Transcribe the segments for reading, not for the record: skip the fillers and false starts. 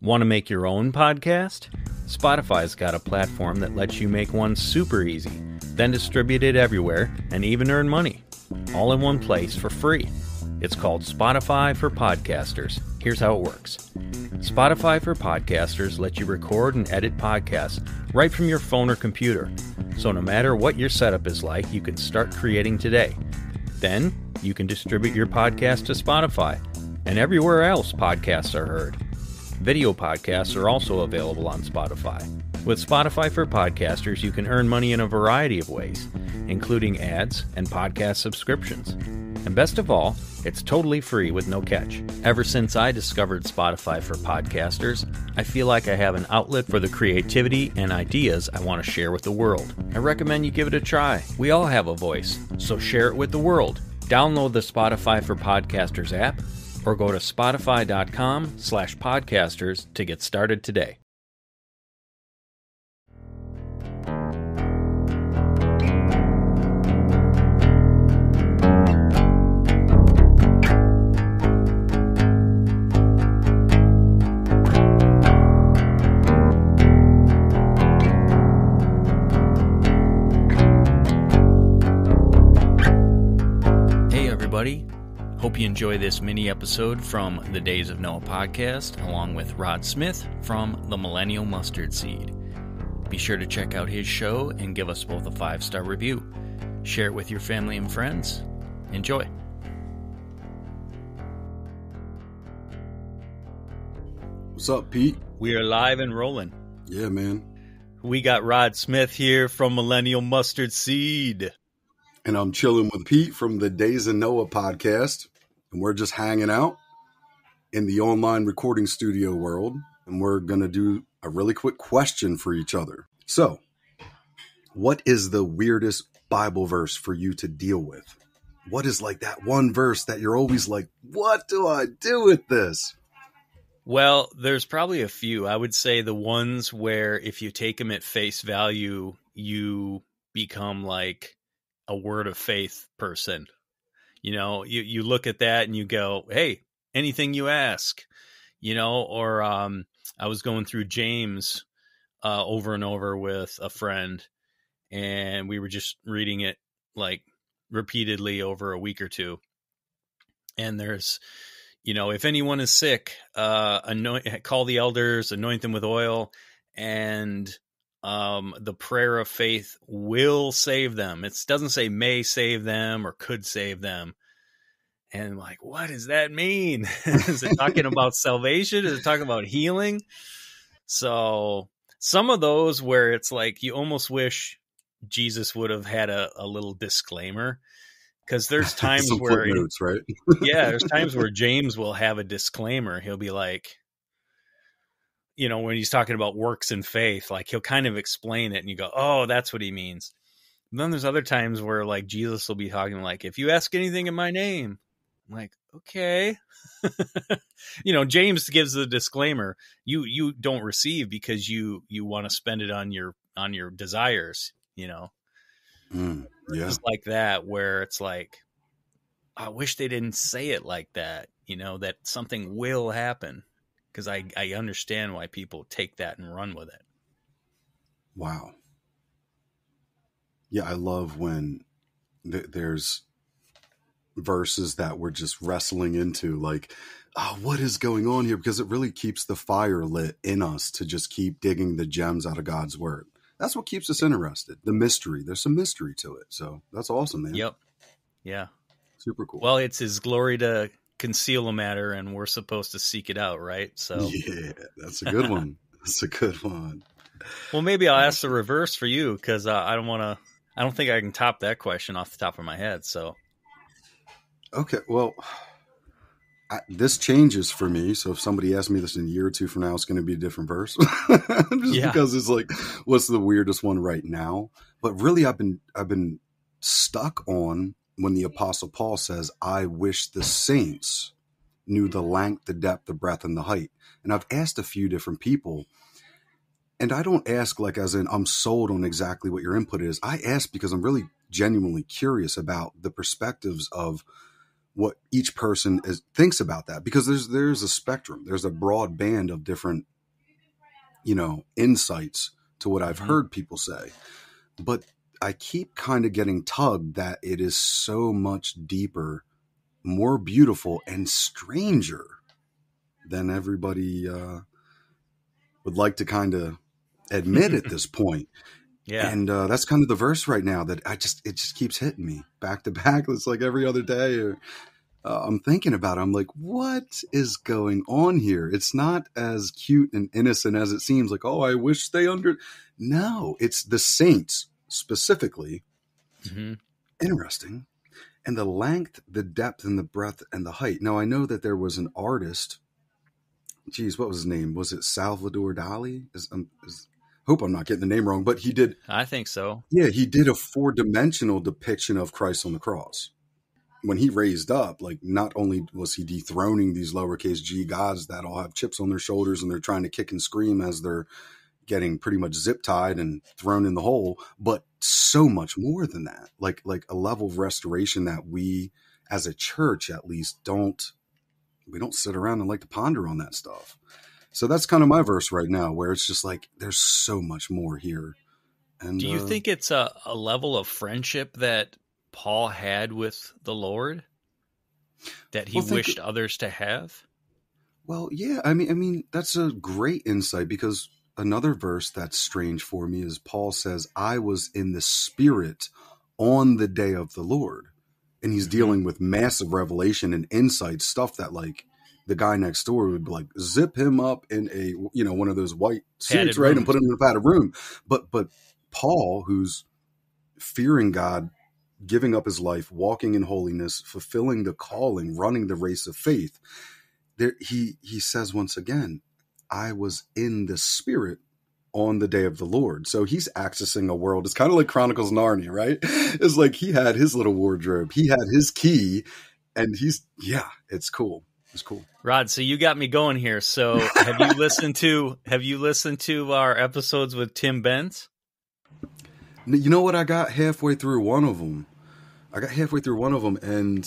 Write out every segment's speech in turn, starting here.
Want to make your own podcast? Spotify's got a platform that lets you make one super easy, then distribute it everywhere and even earn money. All in one place for free. It's called Spotify for Podcasters. Here's how it works. Spotify for Podcasters lets you record and edit podcasts right from your phone or computer. So no matter what your setup is like, you can start creating today. Then you can distribute your podcast to Spotify and everywhere else podcasts are heard. Video podcasts are also available on Spotify. With Spotify for Podcasters, you can earn money in a variety of ways, including ads and podcast subscriptions. And best of all, it's totally free with no catch. Ever since I discovered Spotify for Podcasters, I feel like I have an outlet for the creativity and ideas I want to share with the world. I recommend you give it a try. We all have a voice, so share it with the world. Download the Spotify for Podcasters app, or go to spotify.com/podcasters to get started today. Hey everybody. Hope you enjoy this mini episode from the Days of Noah podcast, along with Rod Smith from the Millenial Mustard Seed. Be sure to check out his show and give us both a 5-star review. Share it with your family and friends. Enjoy. What's up, Pete? We are live and rolling. Yeah, man. We got Rod Smith here from Millenial Mustard Seed. And I'm chilling with Pete from the Days of Noah podcast. And we're just hanging out in the online recording studio world. And we're going to do a really quick question for each other. So, what is the weirdest Bible verse for you to deal with? What is like that one verse that you're always like, what do I do with this? Well, there's probably a few. I would say the ones where if you take them at face value, you become like a word of faith person. You know, you look at that and you go, hey, anything you ask, you know, or I was going through James over and over with a friend, and we were just reading it like repeatedly over a week or two. And there's, you know, if anyone is sick, call the elders, anoint them with oil, and the prayer of faith will save them. It doesn't say may save them or could save them. And I'm like, what does that mean? Is it talking about salvation? Is it talking about healing? So some of those where it's like you almost wish Jesus would have had a little disclaimer, because there's times where footnotes, right? Yeah, there's times where James will have a disclaimer. He'll be like, you know, when he's talking about works and faith, like he'll kind of explain it and you go, oh, that's what he means. And then there's other times where like Jesus will be talking like, if you ask anything in my name, I'm like, okay. You know, James gives the disclaimer, you don't receive because you want to spend it on your desires, you know. Yeah. Just like that, where it's like, I wish they didn't say it like that, you know, that something will happen. Because I understand why people take that and run with it. Wow. Yeah, I love when there's verses that we're just wrestling into, like, oh, what is going on here? Because it really keeps the fire lit in us to just keep digging the gems out of God's word. That's what keeps us interested. The mystery. There's some mystery to it. So that's awesome, man. Yep. Yeah. Super cool. Well, it's his glory to conceal a matter, and we're supposed to seek it out, right? So yeah, that's a good one. That's a good one. Well, maybe I'll ask the reverse for you, because I don't think I can top that question off the top of my head. So okay, well, this changes for me. So if somebody asks me this in a year or two from now, it's going to be a different verse. Because it's like, what's the weirdest one right now? But really, I've been stuck on when the Apostle Paul says, I wish the saints knew the length, the depth, the breadth, and the height. And I've asked a few different people, and I don't ask like as in I'm sold on exactly what your input is. I ask because I'm really genuinely curious about the perspectives of what each person thinks about that, because there's a spectrum. There's a broad band of different insights to what I've heard people say. But I keep kind of getting tugged that it is so much deeper, more beautiful, and stranger than everybody would like to kind of admit at this point. Yeah. And that's kind of the verse right now that it just keeps hitting me back to back. It's like every other day or I'm thinking about it. I'm like, what is going on here? It's not as cute and innocent as it seems. Like, oh, I wish they No, it's the saints specifically. Interesting. And the length, the depth, and the breadth, and the height. Now, I know that there was an artist. Geez, what was his name? Was it Salvador Dali? Hope I'm not getting the name wrong, but he did. I think so. Yeah, he did a 4-dimensional depiction of Christ on the cross. When he raised up, like, not only was he dethroning these lowercase g gods that all have chips on their shoulders and they're trying to kick and scream as they're getting pretty much zip tied and thrown in the hole, but so much more than that, like a level of restoration that we as a church, at least, we don't sit around and like to ponder on that stuff. So that's kind of my verse right now, where it's just like, there's so much more here. And do you think it's a level of friendship that Paul had with the Lord that he wished others to have? Well, yeah, I mean, that's a great insight, because another verse that's strange for me is Paul says, I was in the Spirit on the day of the Lord. And he's dealing with massive revelation and insight stuff that, like, the guy next door would like zip him up in a, one of those white suits, right? And put him in a padded room. But Paul, who's fearing God, giving up his life, walking in holiness, fulfilling the calling, running the race of faith, there, he says once again, I was in the Spirit on the day of the Lord. So he's accessing a world. It's kind of like Chronicles of Narnia, right? It's like he had his little wardrobe. He had his key, and it's cool. It's cool. Rod, so you got me going here. So have you listened to our episodes with Tim Benz? You know what? I got halfway through one of them. And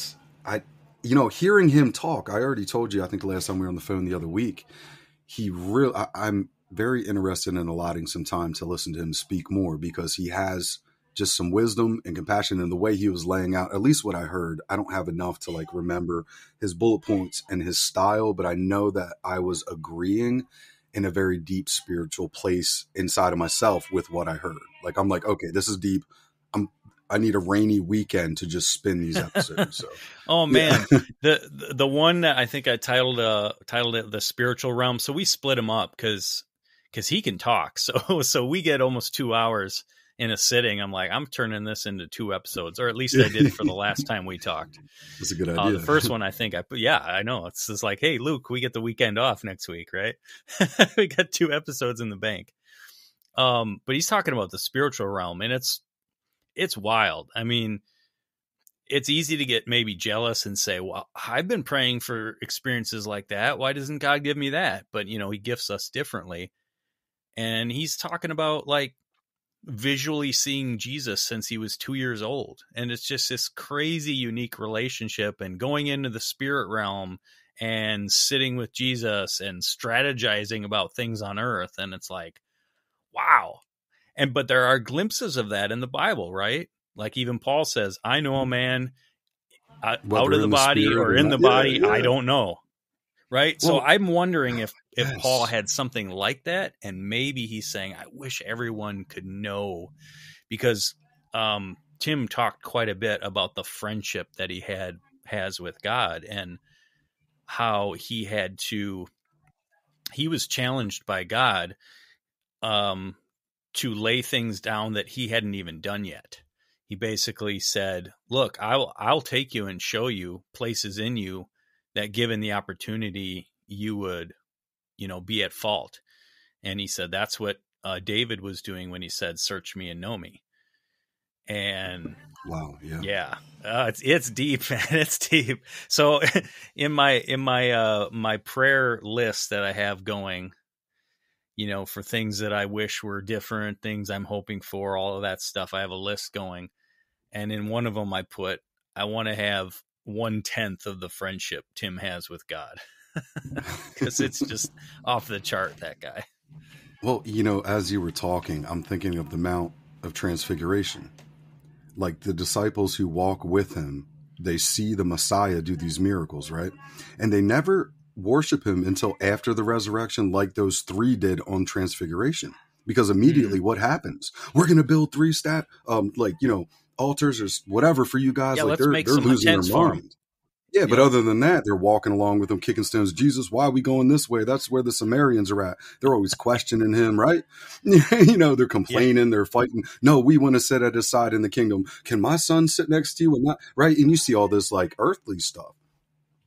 hearing him talk, I already told you, I think the last time we were on the phone the other week, I'm very interested in allotting some time to listen to him speak more, because he has just some wisdom and compassion in the way he was laying out, at least what I heard. I don't have enough to like remember his bullet points and his style, but I know that I was agreeing in a very deep spiritual place inside of myself with what I heard. Like, I'm like, okay, this is deep. I need a rainy weekend to just spin these episodes. So. Oh man, yeah. the one that I think I titled it The Spiritual Realm. So we split him up because he can talk. So we get almost 2 hours in a sitting. I'm like, I'm turning this into 2 episodes, or at least I did for the last time we talked. That's a good idea. The first one, I think I know. It's just like, hey, Luke, we get the weekend off next week, right? We got 2 episodes in the bank. But he's talking about the spiritual realm, and it's wild. I mean, it's easy to get maybe jealous and say, well, I've been praying for experiences like that. Why doesn't God give me that? But, he gifts us differently. And he's talking about like visually seeing Jesus since he was 2 years old. And it's just this crazy, unique relationship, and going into the spirit realm and sitting with Jesus and strategizing about things on earth. And it's like, wow. But there are glimpses of that in the Bible, right? Like even Paul says, I know a man out of the body or in the body. Yeah. I don't know. Right. Well, so I'm wondering if Paul had something like that, and maybe he's saying, I wish everyone could know, because Tim talked quite a bit about the friendship that he has with God, and how he was challenged by God to lay things down that he hadn't even done yet. He basically said, look, I'll take you and show you places in you that, given the opportunity, you would, be at fault. And he said, that's what David was doing when he said, search me and know me. And wow. Yeah. It's deep, man. It's deep. So in my prayer list that I have going, for things that I wish were different, things I'm hoping for, all of that stuff, I have a list going. And in one of them I put, I want to have 1/10 of the friendship Tim has with God, because it's just off the chart, that guy. Well, you know, as you were talking, I'm thinking of the Mount of Transfiguration. Like the disciples who walk with him, they see the Messiah do these miracles, right? And they never worship him until after the resurrection, like those three did on Transfiguration. Because immediately what happens? We're going to build three altars or whatever for you guys. Yeah, like they're losing their mind. Yeah, but other than that, they're walking along with him, kicking stones. Jesus, why are we going this way? That's where the Samaritans are at. They're always questioning him, right? They're complaining, they're fighting. No, we want to sit at his side in the kingdom. Can my son sit next to you and not? Right? And you see all this like earthly stuff.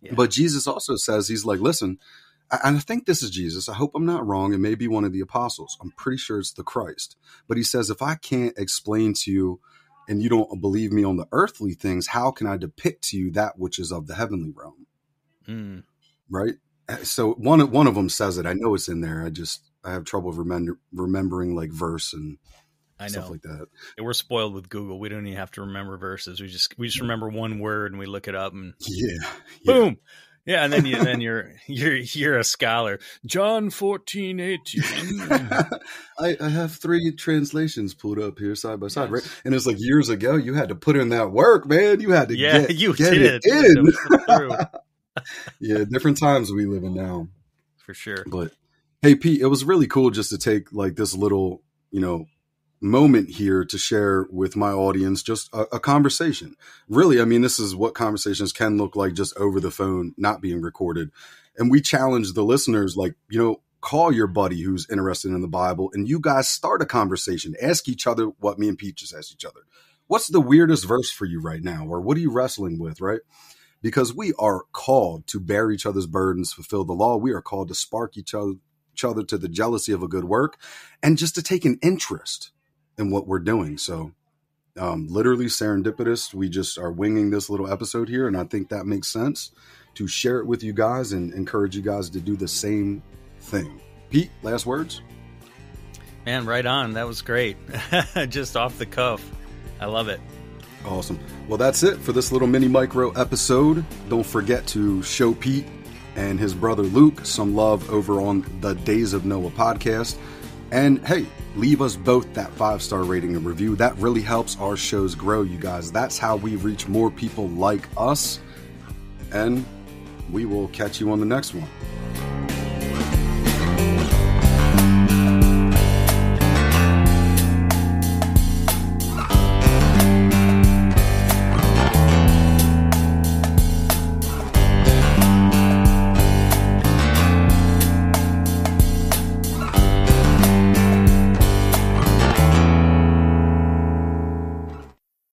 Yeah. But Jesus also says, he's like, listen, and I think this is Jesus. I hope I'm not wrong. It may be one of the apostles. I'm pretty sure it's the Christ. But he says, if I can't explain to you and you don't believe me on the earthly things, how can I depict to you that which is of the heavenly realm? Right? So one of them says it. I know it's in there. I have trouble remembering like verse and stuff like that. Yeah, we're spoiled with Google. We don't even have to remember verses. We just remember one word and we look it up and boom. Yeah, and then you're a scholar. John 14:18. I have 3 translations pulled up here side by side, right? And it's like years ago, you had to put in that work, man. You had to get it in. Yeah, different times we live in now, for sure. But hey, Pete, it was really cool just to take like this little, moment here to share with my audience just a conversation. Really, I mean, this is what conversations can look like just over the phone, not being recorded. And we challenge the listeners, like, call your buddy who's interested in the Bible and you guys start a conversation. Ask each other what me and Pete just asked each other. What's the weirdest verse for you right now? Or what are you wrestling with, right? Because we are called to bear each other's burdens, fulfill the law. We are called to spark each other to the jealousy of a good work and just to take an interest in what we're doing. So literally serendipitous. We just are winging this little episode here. And I think that makes sense to share it with you guys and encourage you guys to do the same thing. Pete, last words? Man, right on. That was great. Just off the cuff. I love it. Awesome. Well, that's it for this little mini micro episode. Don't forget to show Pete and his brother Luke some love over on the Days of Noah podcast. And hey, leave us both that 5-star rating and review. That really helps our shows grow, you guys. That's how we reach more people like us. And we will catch you on the next one.